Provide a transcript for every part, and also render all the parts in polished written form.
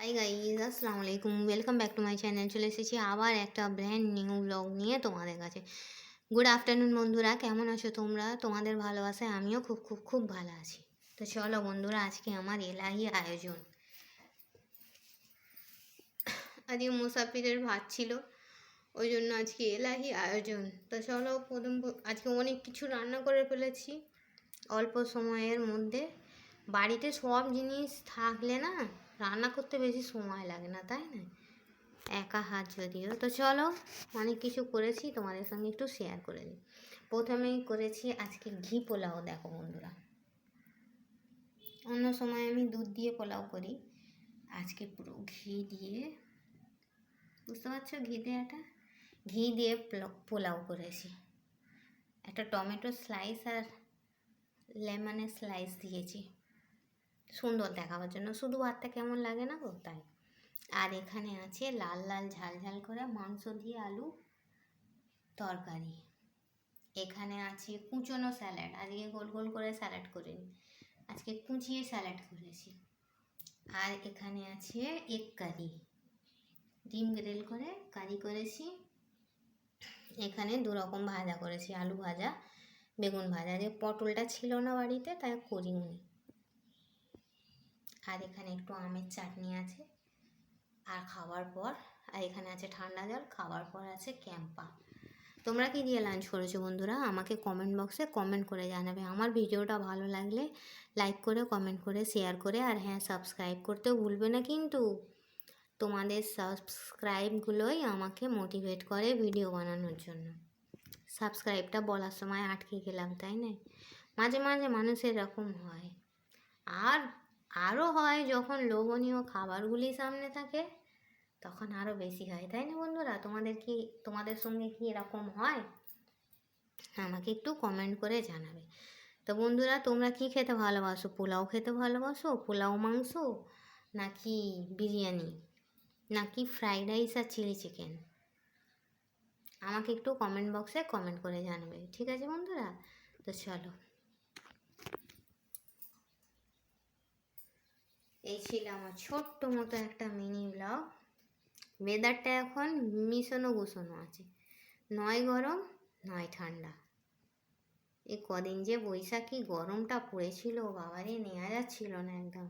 Hi guys, আসসালামু আলাইকুম, welcome back to my channel. চলে এসেছি আবার একটা ব্র্যান্ড নিউ ব্লগ নিয়ে তোমাদের কাছে। গুড আফটারনুন বন্ধুরা, কেমন আছো তোমরা? তোমাদের ভালোবাসায় আমিও খুব খুব খুব ভালো আছি। তো চলো বন্ধুরা, আজকে আমার এলাহি আয়োজন। আজকে মুসাফিরের ভাত ছিল, ওই জন্য আজকে এলাহি আয়োজন। তো চলো আজকে অনেক কিছু রান্না করে ফেলেছি অল্প সময়ের মধ্যে। বাড়িতে সব জিনিস থাকলে না রান্না করতে বেশি সময় লাগে না, তাই না? একা হাত যদিও। তো চলো, অনেক কিছু করেছি, তোমাদের সঙ্গে একটু শেয়ার করে দিই। প্রথমেই করেছি আজকে ঘি পোলাও। দেখো বন্ধুরা, অন্য সময় আমি দুধ দিয়ে পোলাও করি, আজকে পুরো ঘি দিয়ে, বুঝতে পারছো ঘি দেওয়াটা, ঘি দিয়ে পোলাও করেছি। একটা টমেটো স্লাইস আর লেমনের স্লাইস দিয়েছি সুন্দর দেখাবার জন্য, শুধু ভাতটা কেমন লাগে না গো, তাই। আর এখানে আছে লাল লাল ঝাল ঝাল করে মাংস দিয়ে আলু তরকারি। এখানে আছে কুচনো স্যালাড, আজকে গোল গোল করে স্যালাড করিনি, আজকে কুচিয়ে স্যালাড করেছি। আর এখানে আছে এগ কারি, ডিম গ্রিল করে কারি করেছি। এখানে দু রকম ভাজা করেছি, আলু ভাজা, বেগুন ভাজা। যে পটলটা ছিল না বাড়িতে, তাই করিনি। আর এখানে একটু আমের চাটনি আছে। আর খাওয়ার পর, আর এখানে আছে ঠান্ডা জল, খাওয়ার পর আছে ক্যাম্পা। তোমরা কি দিয়ে লাঞ্চ করেছো বন্ধুরা? আমাকে কমেন্ট বক্সে কমেন্ট করে জানাবে। আমার ভিডিওটা ভালো লাগলে লাইক করে, কমেন্ট করে, শেয়ার করে, আর হ্যাঁ, সাবস্ক্রাইব করতেও ভুলবে না কিন্তু। তোমাদের সাবস্ক্রাইবগুলোই আমাকে মোটিভেট করে ভিডিও বানানোর জন্য। সাবস্ক্রাইবটা বলার সময় আটকে গেলাম, তাই না? মাঝে মাঝে মানুষের এরকম হয়। আর আরও হয় যখন লোভনীয় খাবারগুলি সামনে থাকে, তখন আরও বেশি হয়, তাই না বন্ধুরা? তোমাদের সঙ্গে কি এরকম হয়? আমাকে একটু কমেন্ট করে জানাবে। তো বন্ধুরা, তোমরা কি খেতে ভালোবাসো? পোলাও খেতে ভালোবাসো, পোলাও মাংস, নাকি বিরিয়ানি, নাকি ফ্রাইড রাইস আর চিলি চিকেন? আমাকে একটু কমেন্ট বক্সে কমেন্ট করে জানাবে, ঠিক আছে বন্ধুরা? তো চলো, এই ছিল আমার ছোট্ট মতো একটা মিনি ব্লগ। ওয়েদারটা এখন মিশনো গুছানো আছে, নয় গরম নয় ঠান্ডা। এই কদিন যে বৈশাখী গরমটা পড়েছিল, বাবারে নেওয়া যাচ্ছিল না একদম।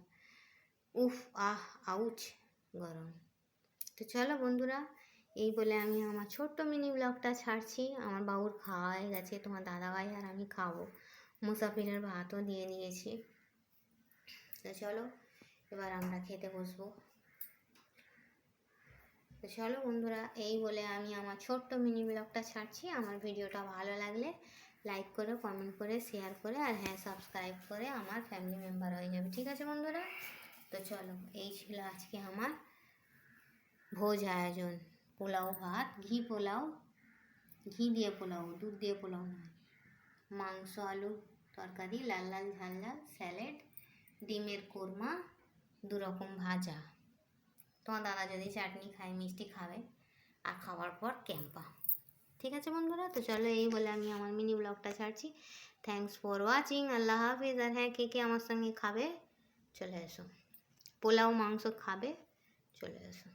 উফ, আউচ গরম। তো চলো বন্ধুরা, এই বলে আমি আমার ছোট্ট মিনি ব্লগটা ছাড়ছি। আমার বাবুর খাওয়া হয়ে গেছে, তোমার দাদাভাই আর আমি খাবো। মুসাফিরের ভাতও দিয়ে দিয়েছি। তো চলো, এবার আমরা খেতে বসবো। তো চলো বন্ধুরা, এই বলে আমি আমার ছোট্ট মিনি ব্লগটা ছাড়ছি। আমার ভিডিওটা ভালো লাগলে লাইক করে, কমেন্ট করে, শেয়ার করে, আর হ্যাঁ, সাবস্ক্রাইব করে আমার ফ্যামিলি মেম্বার হয়ে যাবে, ঠিক আছে বন্ধুরা? তো চলো, এই ছিল আজকে আমার ভোজ আয়োজন। পোলাও ভাত, ঘি পোলাও, ঘি দিয়ে পোলাও, দুধ দিয়ে পোলাও নয়। মাংস আলু তরকারি, লাল লাল ঝাল ঝাল স্যালাড, ডিমের কোরমা, দু রকম ভাজা। তোমার দাদা যদি চাটনি খায়, মিষ্টি খাবে। আর খাওয়ার পর ক্যাম্পা, ঠিক আছে বন্ধুরা? তো চলো, এই বলে আমি আমার মিনি ব্লগটা ছাড়ছি। থ্যাংকস ফর ওয়াচিং, আল্লাহ হাফিজ। আর হ্যাঁ, কে কে আমার সঙ্গে খাবে চলে এসো, পোলাও মাংস খাবে চলে এসো।